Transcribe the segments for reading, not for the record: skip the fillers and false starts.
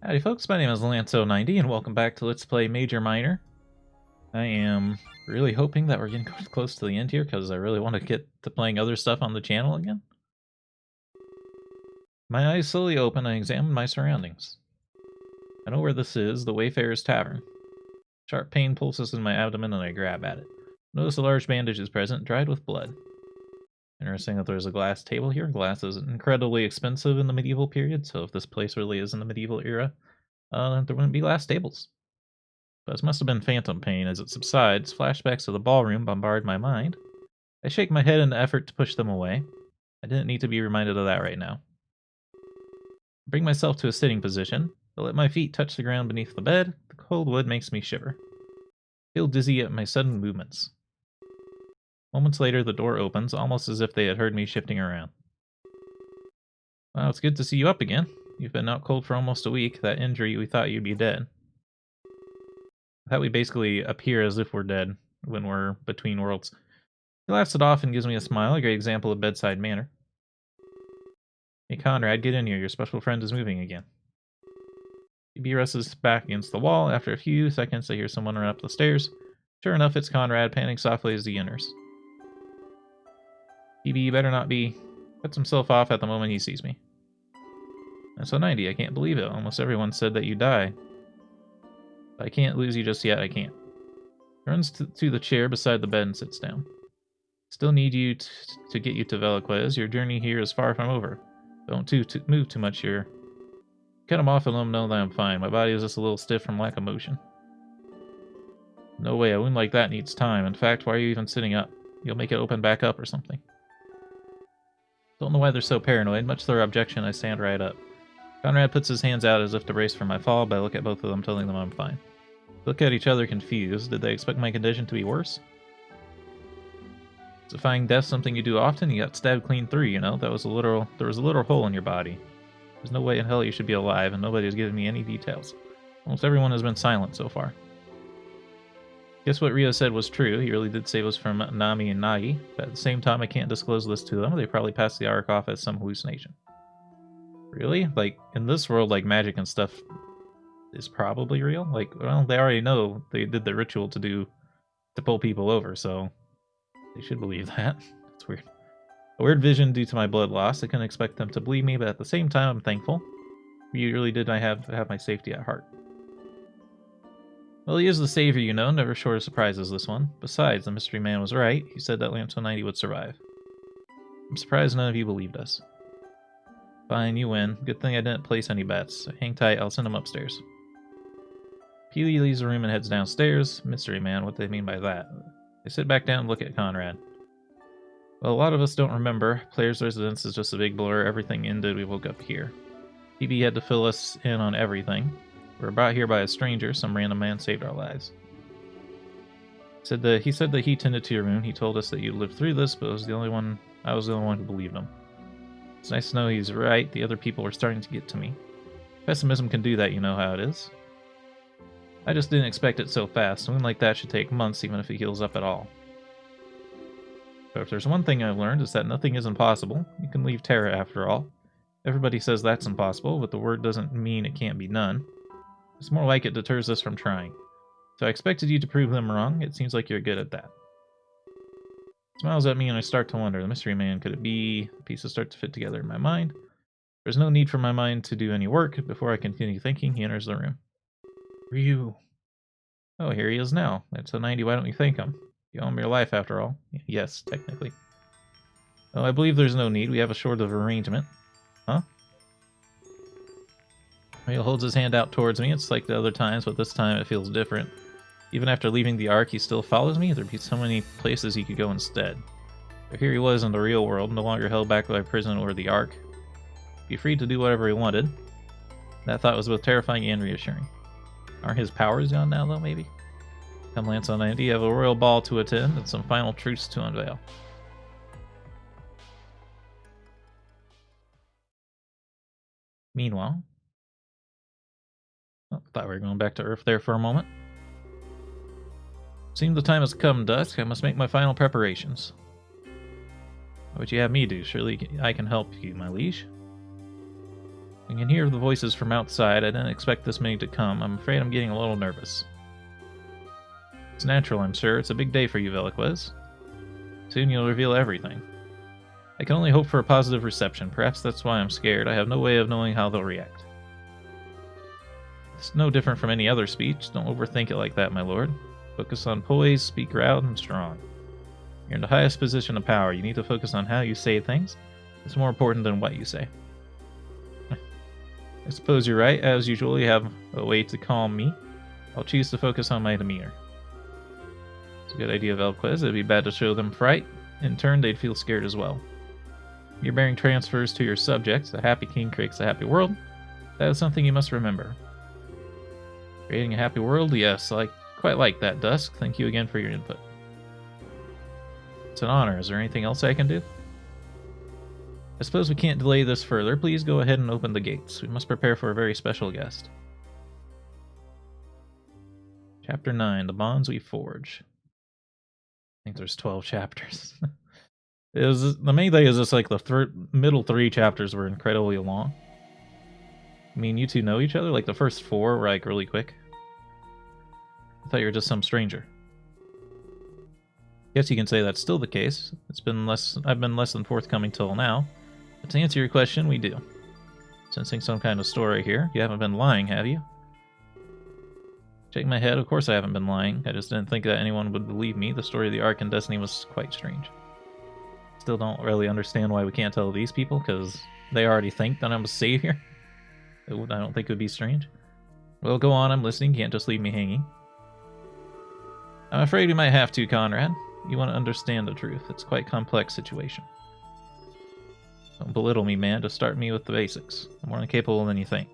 Howdy folks, my name is Lance090 and welcome back to Let's Play Major Minor. I am really hoping that we're getting close to the end here because I really want to get to playing other stuff on the channel again. My eyes slowly open, I examine my surroundings. I know where this is, the Wayfarer's Tavern. Sharp pain pulses in my abdomen and I grab at it. Notice a large bandage is present, dried with blood. Interesting that there's a glass table here. Glass is incredibly expensive in the medieval period, so if this place really is in the medieval era, there wouldn't be glass tables. But it must have been phantom pain. As it subsides, flashbacks of the ballroom bombard my mind. I shake my head in an effort to push them away. I didn't need to be reminded of that right now. I bring myself to a sitting position. I let my feet touch the ground beneath the bed. The cold wood makes me shiver. I feel dizzy at my sudden movements. Moments later, the door opens, almost as if they had heard me shifting around. Wow, it's good to see you up again. You've been out cold for almost a week. That injury, we thought you'd be dead. I thought we basically appear as if we're dead when we're between worlds. He laughs it off and gives me a smile, a great example of bedside manner. Hey Conrad, get in here. Your special friend is moving again. PB rests his back against the wall. After a few seconds, I hear someone run up the stairs. Sure enough, it's Conrad, panting softly as he enters. PB better not be. Cuts himself off at the moment he sees me. That's so 90, I can't believe it. Almost everyone said that you die. But I can't lose you just yet, I can't. He runs to the chair beside the bed and sits down. Still need you to get you to Veliquez. Your journey here is far from over. Don't move too much here. Cut him off and let him know that I'm fine. My body is just a little stiff from lack of motion. No way, a wound like that needs time. In fact, why are you even sitting up? You'll make it open back up or something. Don't know why they're so paranoid. Much to their objection, I stand right up. Conrad puts his hands out as if to brace for my fall, but I look at both of them, telling them I'm fine. Look at each other confused. Did they expect my condition to be worse? Is defying death something you do often? You got stabbed clean through, you know? There was a literal hole in your body. There's no way in hell you should be alive, and nobody has given me any details. Almost everyone has been silent so far. Guess what Rio said was true. He really did save us from Nami and Nagi, but at the same time I can't disclose this to them. They probably passed the arc off as some hallucination. Really? Like, in this world, like, magic and stuff is probably real? Like, well, they already know they did the ritual to pull people over, so they should believe that. That's weird. A weird vision due to my blood loss. I couldn't expect them to believe me, but at the same time, I'm thankful. You really did have my safety at heart. Well, he is the savior, you know, never short of surprises, this one. Besides, the mystery man was right. He said that Lance090 would survive. I'm surprised none of you believed us. Fine, you win. Good thing I didn't place any bets. Hang tight, I'll send him upstairs. Peely leaves the room and heads downstairs. Mystery man, what do they mean by that? I sit back down and look at Conrad. Well, a lot of us don't remember. Player's residence is just a big blur. Everything ended, we woke up here. PB had to fill us in on everything. We were brought here by a stranger. Some random man saved our lives. He said that he tended to your wound. He told us that you lived through this, but I was the only one who believed him. It's nice to know he's right. The other people were starting to get to me. Pessimism can do that, you know how it is. I just didn't expect it so fast. A wound like that should take months, even if it heals up at all. But if there's one thing I've learned, it's that nothing is impossible. You can leave Terra after all. Everybody says that's impossible, but the word doesn't mean it can't be done. It's more like it deters us from trying. So I expected you to prove them wrong. It seems like you're good at that. Smiles at me and I start to wonder. The mystery man, could it be? The pieces start to fit together in my mind. There's no need for my mind to do any work. Before I continue thinking, he enters the room. Ryu. Oh, here he is now. That's a 90. Why don't you thank him? You owe him your life, after all. Yes, technically. Oh, I believe there's no need. We have a sort of arrangement. Huh? He holds his hand out towards me. It's like the other times, but this time it feels different. Even after leaving the Ark, he still follows me. There'd be so many places he could go instead. But here he was in the real world, no longer held back by prison or the Ark. Be free to do whatever he wanted. That thought was both terrifying and reassuring. Aren't his powers gone now, though, maybe? Come Lance090, you have a royal ball to attend and some final truths to unveil. Meanwhile... Oh, thought we were going back to Earth there for a moment. Seems the time has come, dusk. I must make my final preparations. What would you have me do? Surely I can help you, my liege. I can hear the voices from outside. I didn't expect this many to come. I'm afraid I'm getting a little nervous. It's natural, I'm sure. It's a big day for you, Veloquez. Soon you'll reveal everything. I can only hope for a positive reception. Perhaps that's why I'm scared. I have no way of knowing how they'll react. It's no different from any other speech. Don't overthink it like that, my lord. Focus on poise, speak loud and strong. You're in the highest position of power. You need to focus on how you say things. It's more important than what you say. I suppose you're right. As usual, you have a way to calm me. I'll choose to focus on my demeanor. It's a good idea, Veloquez. It'd be bad to show them fright. In turn, they'd feel scared as well. You're bearing transfers to your subjects. A happy king creates a happy world. That is something you must remember. Creating a happy world? Yes, I quite like that, Dusk. Thank you again for your input. It's an honor. Is there anything else I can do? I suppose we can't delay this further. Please go ahead and open the gates. We must prepare for a very special guest. Chapter 9, The Bonds We Forge. I think there's 12 chapters. The main thing is just like the middle 3 chapters were incredibly long. I mean, you two know each other? Like the first 4 were like really quick. I thought you were just some stranger. Guess you can say that's still the case. I've been less than forthcoming till now. But to answer your question, we do. Sensing some kind of story here. You haven't been lying, have you? Shake my head. Of course I haven't been lying. I just didn't think that anyone would believe me. The story of the Ark and Destiny was quite strange. Still don't really understand why we can't tell these people, because they already think that I'm a savior. I don't think it would be strange. Well, go on, I'm listening. Can't just leave me hanging. I'm afraid we might have to, Conrad. You want to understand the truth. It's quite a complex situation. Don't belittle me, man. Just start me with the basics. I'm more incapable than you think.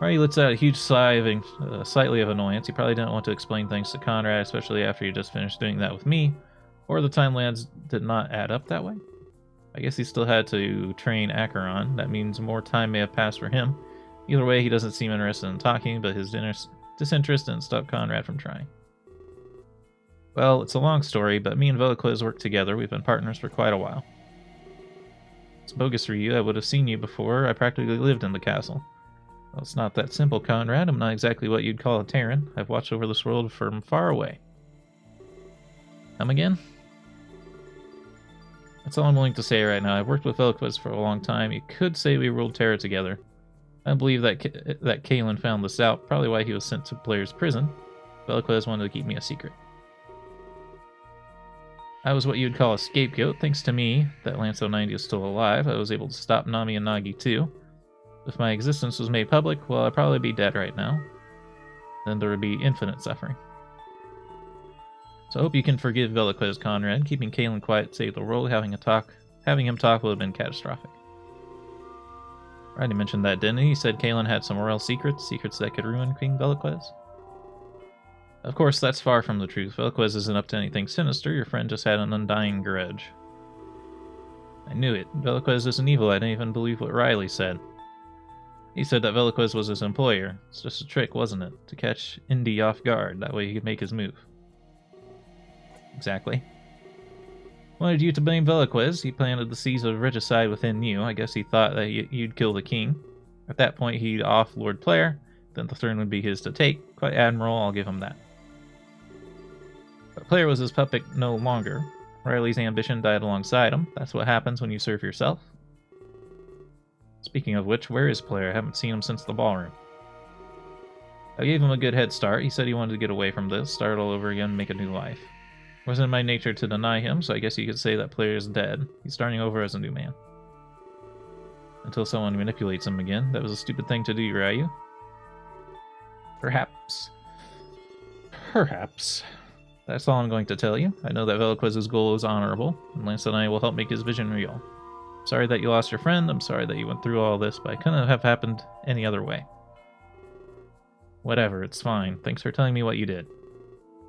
Riley lets out a huge sigh of slightly of annoyance. He probably didn't want to explain things to Conrad, especially after he just finished doing that with me. Or the timelines did not add up that way. I guess he still had to train Acheron. That means more time may have passed for him. Either way, he doesn't seem interested in talking, but his disinterest didn't stop Conrad from trying. Well, it's a long story, but me and Veloquez work together. We've been partners for quite a while. It's bogus for you. I would have seen you before. I practically lived in the castle. Well, it's not that simple, Conrad. I'm not exactly what you'd call a Terran. I've watched over this world from far away. Come again? That's all I'm willing to say right now. I've worked with Veloquez for a long time. You could say we ruled Terra together. I believe that Kalen found this out, probably why he was sent to Blair's prison. Veloquez wanted to keep me a secret. I was what you'd call a scapegoat. Thanks to me, that Lance 90 is still alive. I was able to stop Nami and Nagi too. If my existence was made public, well, I'd probably be dead right now. Then there would be infinite suffering. So I hope you can forgive Veloquez, Conrad. Keeping Kalen quiet saved the world. Having him talk would have been catastrophic. Already mentioned that, didn't he? He said Kalen had some royal secrets that could ruin King Veloquez. Of course, that's far from the truth. Veloquez isn't up to anything sinister. Your friend just had an undying grudge. I knew it. Veloquez isn't evil. I didn't even believe what Riley said. He said that Veloquez was his employer. It's just a trick, wasn't it? To catch Indy off guard. That way he could make his move. Exactly. Wanted you to blame Veloquez. He planted the seeds of regicide within you. I guess he thought that you'd kill the king. At that point, he'd off Lord Player. Then the throne would be his to take. Quite admirable, I'll give him that. But Player was his puppet no longer. Riley's ambition died alongside him. That's what happens when you serve yourself. Speaking of which, where is Player? I haven't seen him since the ballroom. I gave him a good head start. He said he wanted to get away from this, start all over again, make a new life. It wasn't in my nature to deny him, so I guess you could say that Player is dead. He's starting over as a new man. Until someone manipulates him again. That was a stupid thing to do, Ryu. Perhaps. Perhaps. That's all I'm going to tell you. I know that Veloquez's goal is honorable, and Lance and I will help make his vision real. Sorry that you lost your friend, I'm sorry that you went through all this, but it couldn't have happened any other way. Whatever, it's fine. Thanks for telling me what you did.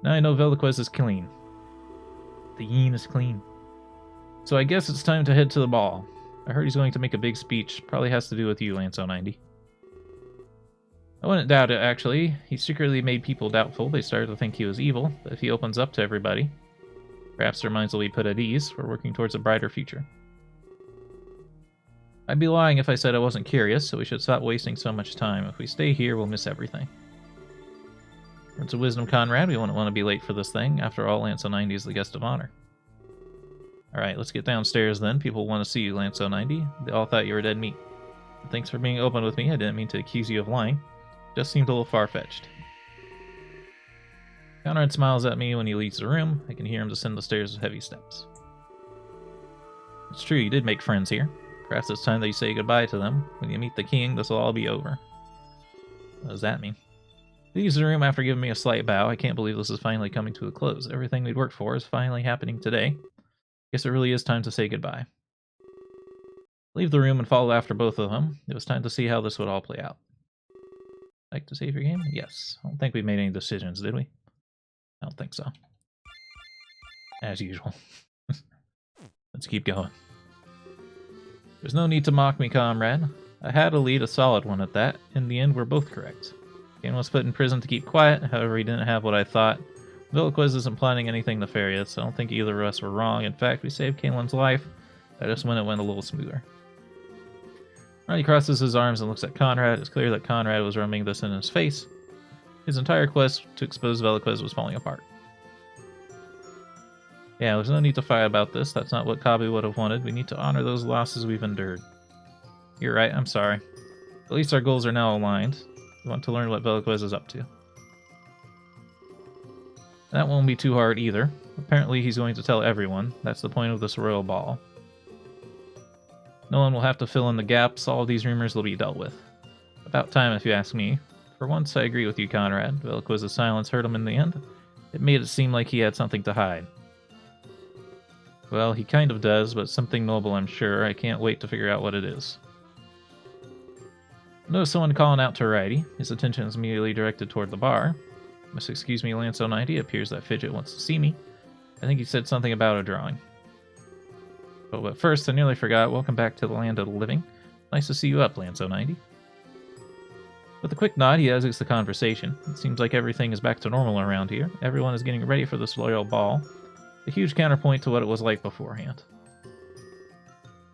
Now I know Veloquez is clean. The Yin is clean. So I guess it's time to head to the ball. I heard he's going to make a big speech. Probably has to do with you, Lance 90. I wouldn't doubt it, actually. He secretly made people doubtful. They started to think he was evil, but if he opens up to everybody, perhaps their minds will be put at ease. We're working towards a brighter future. I'd be lying if I said I wasn't curious, so we should stop wasting so much time. If we stay here, we'll miss everything. Words of wisdom, Conrad. We wouldn't want to be late for this thing. After all, Lance 90 is the guest of honor. Alright, let's get downstairs then. People want to see you, Lance 90. They all thought you were dead meat. Thanks for being open with me. I didn't mean to accuse you of lying. Just seemed a little far-fetched. Conrad smiles at me when he leaves the room. I can hear him descend the stairs with heavy steps. It's true, you did make friends here. Perhaps it's time that you say goodbye to them. When you meet the king, this will all be over. What does that mean? He leaves the room after giving me a slight bow. I can't believe this is finally coming to a close. Everything we'd worked for is finally happening today. Guess it really is time to say goodbye. Leave the room and follow after both of them. It was time to see how this would all play out. Like to save your game? Yes. I don't think we made any decisions, did we? I don't think so. As usual. Let's keep going. There's no need to mock me, comrade. I had a lead, a solid one at that. In the end, we're both correct. Kane was put in prison to keep quiet, however he didn't have what I thought. Veliquez isn't planning anything nefarious. I don't think either of us were wrong. In fact, we saved Kalen's life. I just when it went a little smoother. Ronnie crosses his arms and looks at Conrad. It's clear that Conrad was rubbing this in his face. His entire quest to expose Veliquez was falling apart. Yeah, there's no need to fight about this. That's not what Kabu would have wanted. We need to honor those losses we've endured. You're right, I'm sorry. At least our goals are now aligned. We want to learn what Veliquez is up to. That won't be too hard either. Apparently he's going to tell everyone. That's the point of this royal ball. No one will have to fill in the gaps. All of these rumors will be dealt with. About time, if you ask me. For once, I agree with you, Conrad. Veliquez's silence hurt him in the end. It made it seem like he had something to hide. Well, he kind of does, but something noble, I'm sure. I can't wait to figure out what it is. I notice someone calling out to Righty. His attention is immediately directed toward the bar. Must excuse me, Lance 90. It appears that Fidget wants to see me. I think he said something about a drawing. But first, I nearly forgot. Welcome back to the land of the living. Nice to see you up, Lance 90. With a quick nod, he exits the conversation. It seems like everything is back to normal around here. Everyone is getting ready for this royal ball. A huge counterpoint to what it was like beforehand.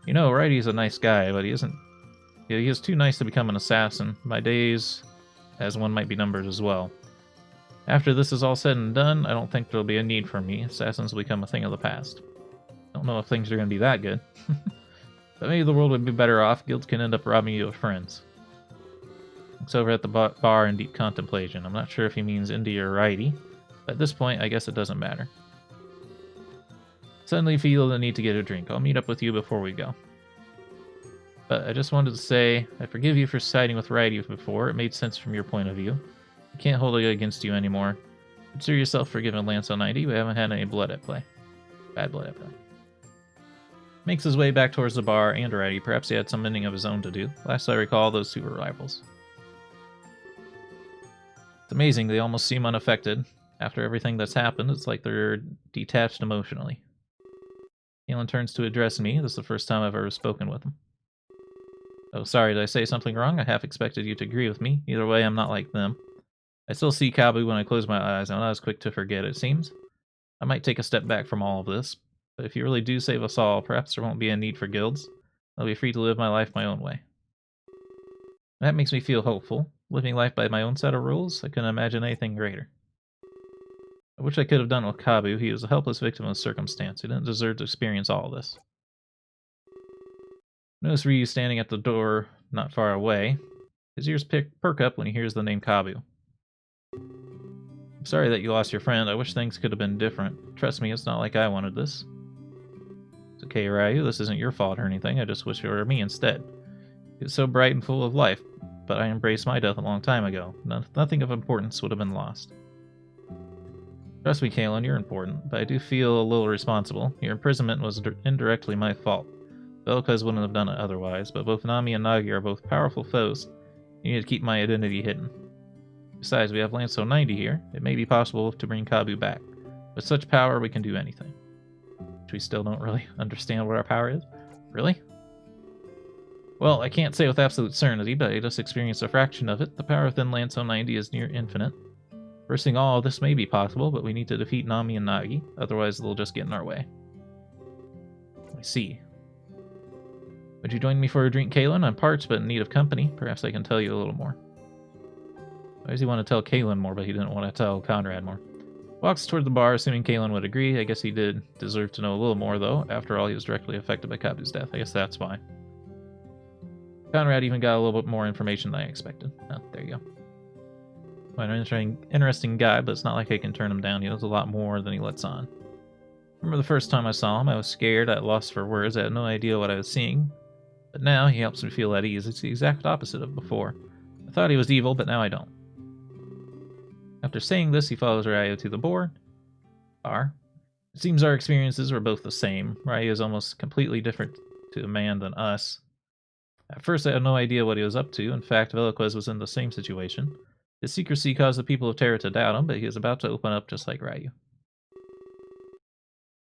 You know, Righty's a nice guy, but he isn't... He is too nice to become an assassin. My days, as one might be numbered as well. After this is all said and done, I don't think there'll be a need for me. Assassins will become a thing of the past. Don't know if things are going to be that good. But maybe the world would be better off. Guilds can end up robbing you of friends. Looks over at the bar in deep contemplation. I'm not sure if he means Indy or Righty. But at this point, I guess it doesn't matter. Suddenly feel the need to get a drink. I'll meet up with you before we go. But I just wanted to say, I forgive you for siding with Righty before. It made sense from your point of view. I can't hold it against you anymore. Consider yourself forgiven, Lance 90. We haven't had any blood at play. Bad blood at play. Makes his way back towards the bar and Righty. Perhaps he had some mending of his own to do. Last I recall, those two were rivals. It's amazing, they almost seem unaffected. After everything that's happened, it's like they're detached emotionally. Kalen turns to address me. This is the first time I've ever spoken with him. Oh, sorry, did I say something wrong? I half expected you to agree with me. Either way, I'm not like them. I still see Kabu when I close my eyes. I'm not as quick to forget, it seems. I might take a step back from all of this. But if you really do save us all, perhaps there won't be a need for guilds. I'll be free to live my life my own way. That makes me feel hopeful. Living life by my own set of rules, I couldn't imagine anything greater. I wish I could have done with Kabu. He was a helpless victim of circumstance. He didn't deserve to experience all of this. Notice Ryu standing at the door not far away. His ears perk up when he hears the name Kabu. I'm sorry that you lost your friend. I wish things could have been different. Trust me, it's not like I wanted this. It's okay, Ryu. This isn't your fault or anything. I just wish it were me instead. He was so bright and full of life, but I embraced my death a long time ago. Nothing of importance would have been lost. Trust me, Kalen, you're important, but I do feel a little responsible. Your imprisonment was indirectly my fault. Veliquez wouldn't have done it otherwise, but both Nami and Nagi are both powerful foes. You need to keep my identity hidden. Besides, we have Lance 90 here. It may be possible to bring Kabu back. With such power, we can do anything. Which we still don't really understand what our power is. Really? Well, I can't say with absolute certainty, but I just experienced a fraction of it. The power within Lance 90 is near infinite. Reversing all of this may be possible, but we need to defeat Nami and Nagi, otherwise they'll just get in our way. I see. Would you join me for a drink, Kalen? I'm parched but in need of company. Perhaps I can tell you a little more. Why does he want to tell Kalen more, but he didn't want to tell Conrad more? Walks toward the bar, assuming Kalen would agree. I guess he did deserve to know a little more, though. After all, he was directly affected by Kabu's death. I guess that's why. Conrad even got a little bit more information than I expected. Oh, there you go. Quite an interesting guy, but it's not like I can turn him down. He knows a lot more than he lets on. Remember the first time I saw him, I was scared, at loss for words. I had no idea what I was seeing. But now, he helps me feel at ease. It's the exact opposite of before. I thought he was evil, but now I don't. After saying this, he follows Ryu to the bar. It seems our experiences were both the same. Ryu is almost completely different to a man than us. At first, I had no idea what he was up to. In fact, Veloquez was in the same situation. His secrecy caused the people of Terra to doubt him, but he was about to open up just like Ryu.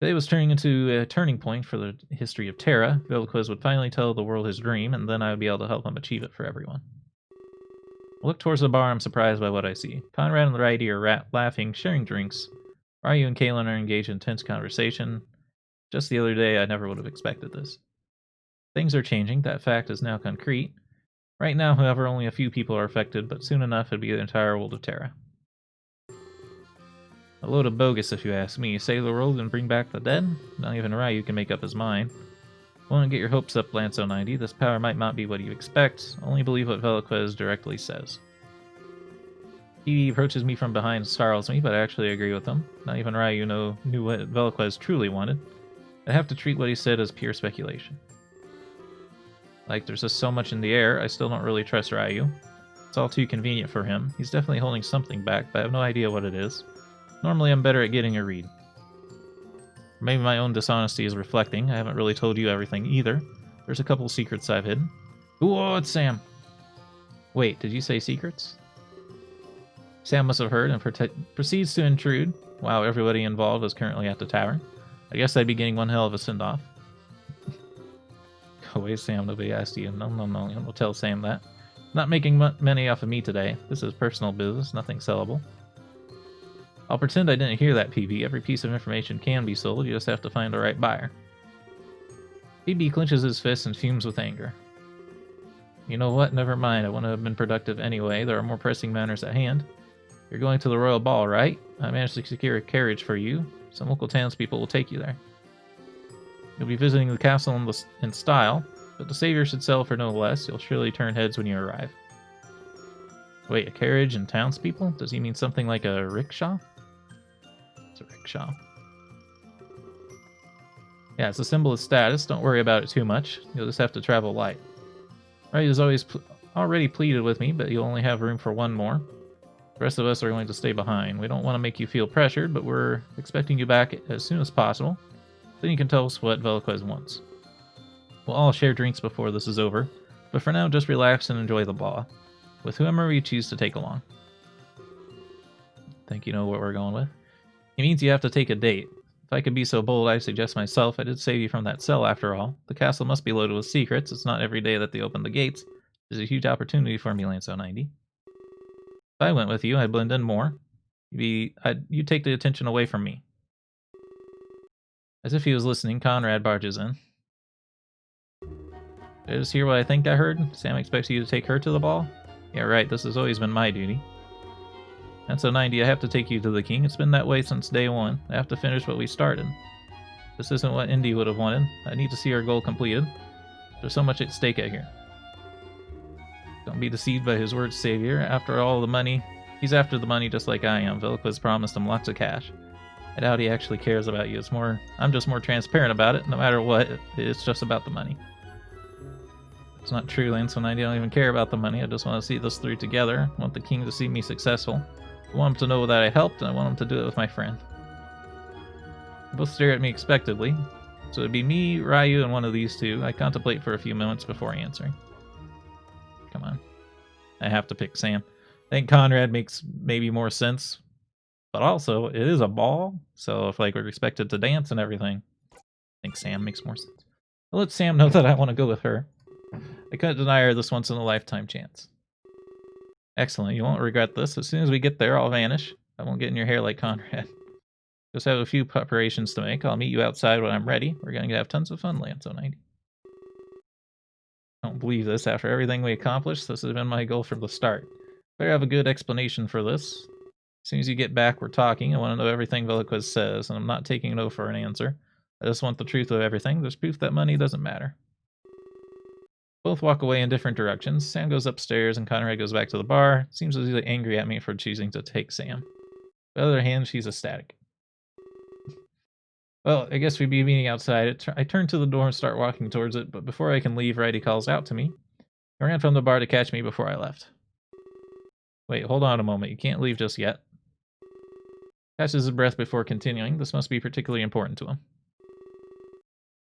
Today was turning into a turning point for the history of Terra. Veloquez would finally tell the world his dream, and then I would be able to help him achieve it for everyone. I look towards the bar. I'm surprised by what I see. Conrad and Ryu are laughing, sharing drinks. Ryu and Kalen are engaged in intense conversation. Just the other day, I never would have expected this. Things are changing. That fact is now concrete. Right now, however, only a few people are affected, but soon enough it'll be the entire world of Terra. A load of bogus, if you ask me. Save the world and bring back the dead? Not even Ryu can make up his mind. Won't get your hopes up, Lance 90. This power might not be what you expect. Only believe what Veloquez directly says. He approaches me from behind and snarls me, but I actually agree with him. Not even Ryu knew what Veloquez truly wanted. I have to treat what he said as pure speculation. Like, there's just so much in the air, I still don't really trust Ryu. It's all too convenient for him. He's definitely holding something back, but I have no idea what it is. Normally I'm better at getting a read. Maybe my own dishonesty is reflecting. I haven't really told you everything either. There's a couple secrets I've hidden. Whoa, it's Sam! Wait, did you say secrets? Sam must have heard and proceeds to intrude. Wow, everybody involved is currently at the tavern. I guess I'd be getting one hell of a send-off. Go away, Sam. Nobody asked you. No. Don't tell Sam that. Not making money off of me today. This is personal business, nothing sellable. I'll pretend I didn't hear that, PB. Every piece of information can be sold. You just have to find the right buyer. PB clenches his fist and fumes with anger. You know what? Never mind. I want to have been productive anyway. There are more pressing matters at hand. You're going to the Royal Ball, right? I managed to secure a carriage for you. Some local townspeople will take you there. You'll be visiting the castle in style, but the Savior should sell for no less. You'll surely turn heads when you arrive. Wait, a carriage and townspeople? Does he mean something like a rickshaw? It's a rickshaw. Yeah, it's a symbol of status. Don't worry about it too much. You'll just have to travel light. Ryu's already pleaded with me, but you'll only have room for one more. The rest of us are going to stay behind. We don't want to make you feel pressured, but we're expecting you back as soon as possible. Then you can tell us what Veloquez wants. We'll all share drinks before this is over, but for now just relax and enjoy the ball, with whoever you choose to take along. Think you know what we're going with? It means you have to take a date. If I could be so bold, I'd suggest myself. I did save you from that cell after all. The castle must be loaded with secrets. It's not every day that they open the gates. There's a huge opportunity for me, Lance 90. If I went with you, I'd blend in more. You'd take the attention away from me. As if he was listening, Conrad barges in. Did I just hear what I think I heard? Sam expects you to take her to the ball? Yeah, right, this has always been my duty. And so 90, I have to take you to the king. It's been that way since day one. I have to finish what we started. This isn't what Indy would have wanted. I need to see our goal completed. There's so much at stake out here. Don't be deceived by his words, Savior. After all the money, he's after the money just like I am. Veloquez promised him lots of cash. I doubt he actually cares about you. I'm just more transparent about it. No matter what, it's just about the money. It's not true, Lance. When I don't even care about the money, I just want to see this through together. I want the king to see me successful. I want him to know that I helped, and I want him to do it with my friend. They both stare at me expectantly. So it'd be me, Ryu, and one of these two. I contemplate for a few moments before answering. Come on. I have to pick Sam. I think Conrad makes maybe more sense. But also, it is a ball, so if we're expected to dance and everything, I think Sam makes more sense. I'll let Sam know that I want to go with her. I couldn't deny her this once-in-a-lifetime chance. Excellent, you won't regret this. As soon as we get there, I'll vanish. I won't get in your hair like Conrad. Just have a few preparations to make. I'll meet you outside when I'm ready. We're going to have tons of fun, Lance 90. don't believe this. After everything we accomplished, this has been my goal from the start. Better have a good explanation for this. As soon as you get back, we're talking. I want to know everything Veloquez says, and I'm not taking no for an answer. I just want the truth of everything. There's proof that money doesn't matter. Both walk away in different directions. Sam goes upstairs, and Conrad goes back to the bar. Seems really angry at me for choosing to take Sam. On the other hand, she's ecstatic. Well, I guess we'd be meeting outside. I turn to the door and start walking towards it, but before I can leave, Righty calls out to me. He ran from the bar to catch me before I left. Wait, hold on a moment. You can't leave just yet. Catches his breath before continuing. This must be particularly important to him.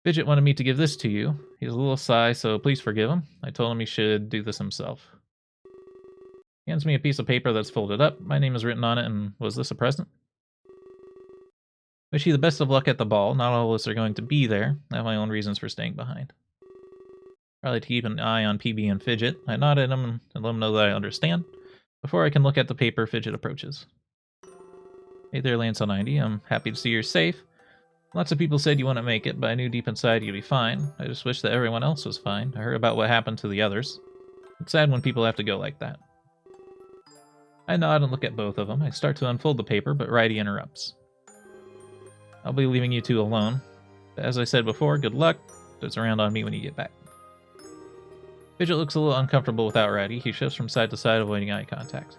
Fidget wanted me to give this to you. He has a little sigh, so please forgive him. I told him he should do this himself. He hands me a piece of paper that's folded up. My name is written on it, and was this a present? Wish you the best of luck at the ball. Not all of us are going to be there. I have my own reasons for staying behind. Probably to keep an eye on PB and Fidget. I nod at him and let him know that I understand. Before I can look at the paper, Fidget approaches. Hey there, Lance 90. I'm happy to see you're safe. Lots of people said you wouldn't make it, but I knew deep inside you'd be fine. I just wish that everyone else was fine. I heard about what happened to the others. It's sad when people have to go like that. I nod and look at both of them. I start to unfold the paper, but Righty interrupts. I'll be leaving you two alone. But as I said before, good luck. Just around on me when you get back. Fidget looks a little uncomfortable without Righty. He shifts from side to side, avoiding eye contact.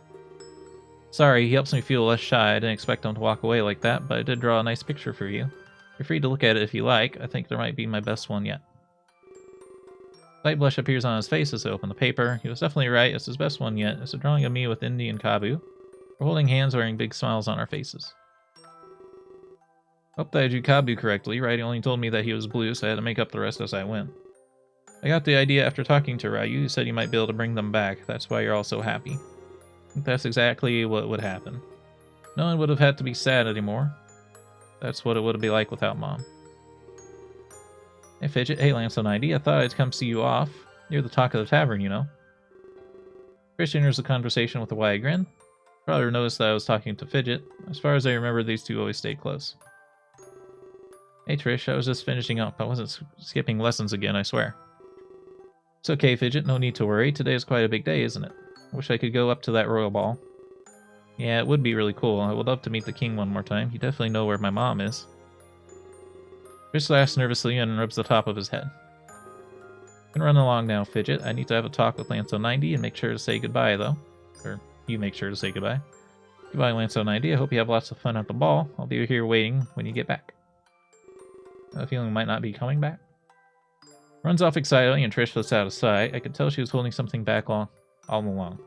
Sorry, he helps me feel less shy. I didn't expect him to walk away like that, but I did draw a nice picture for you. You're free to look at it if you like. I think there might be my best one yet. Slight blush appears on his face as I open the paper. He was definitely right. It's his best one yet. It's a drawing of me with Indy and Kabu. We're holding hands, wearing big smiles on our faces. Hope that I drew Kabu correctly. Righty only told me that he was blue, so I had to make up the rest as I went. I got the idea after talking to Ryu. You said you might be able to bring them back. That's why you're all so happy. I think that's exactly what would happen. No one would have had to be sad anymore. That's what it would be like without Mom. Hey Fidget, hey Lance 90. I thought I'd come see you off. You're the talk of the tavern, you know. Christian enters the conversation with a wide grin. Probably noticed that I was talking to Fidget. As far as I remember, these two always stayed close. Hey Trish, I was just finishing up. I wasn't skipping lessons again, I swear. It's okay, Fidget, no need to worry. Today is quite a big day, isn't it? I wish I could go up to that royal ball. Yeah, it would be really cool. I would love to meet the king one more time. You definitely know where my mom is. Trish laughs nervously and rubs the top of his head. I can run along now, Fidget. I need to have a talk with Lance 90 and make sure to say goodbye, though. Or, you make sure to say goodbye. Goodbye, Lance 90. I hope you have lots of fun at the ball. I'll be here waiting when you get back. I have a feeling I might not be coming back. Runs off excitedly and Trish flips out of sight. I could tell she was holding something back all along.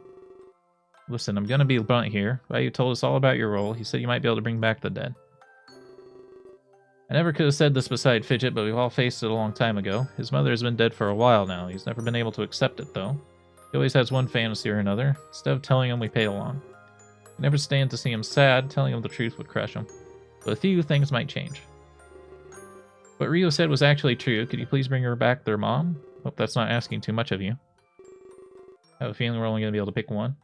Listen, I'm gonna be blunt here. Ryu told us all about your role. He said you might be able to bring back the dead. I never could have said this beside Fidget, but we've all faced it a long time ago. His mother has been dead for a while now. He's never been able to accept it, though. He always has one fantasy or another. Instead of telling him, we pay along. I never stand to see him sad. Telling him the truth would crush him. But a few things might change. What Rio said was actually true. Could you please bring her back, their mom? Hope that's not asking too much of you. I have a feeling we're only going to be able to pick one.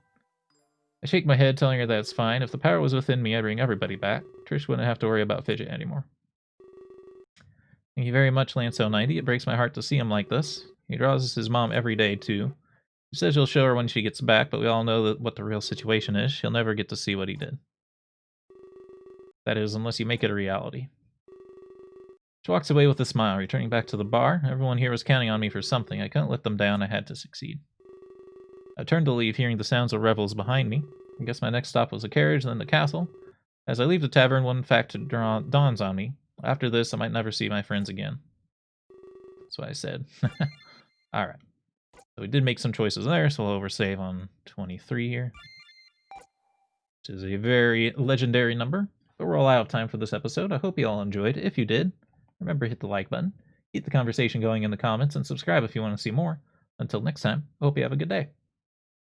I shake my head, telling her that it's fine. If the power was within me, I'd bring everybody back. Trish wouldn't have to worry about Fidget anymore. Thank you very much, Lance 90. It breaks my heart to see him like this. He draws his mom every day, too. He says he'll show her when she gets back, but we all know what the real situation is. She'll never get to see what he did. That is, unless you make it a reality. She walks away with a smile, returning back to the bar. Everyone here was counting on me for something. I couldn't let them down. I had to succeed. I turned to leave, hearing the sounds of revels behind me. I guess my next stop was a carriage, then the castle. As I leave the tavern, one fact dawns on me. After this, I might never see my friends again. That's what I said. Alright. So we did make some choices there, so we'll oversave on 23 here. Which is a very legendary number. But we're all out of time for this episode. I hope you all enjoyed. If you did, remember to hit the like button, keep the conversation going in the comments, and subscribe if you want to see more. Until next time, I hope you have a good day.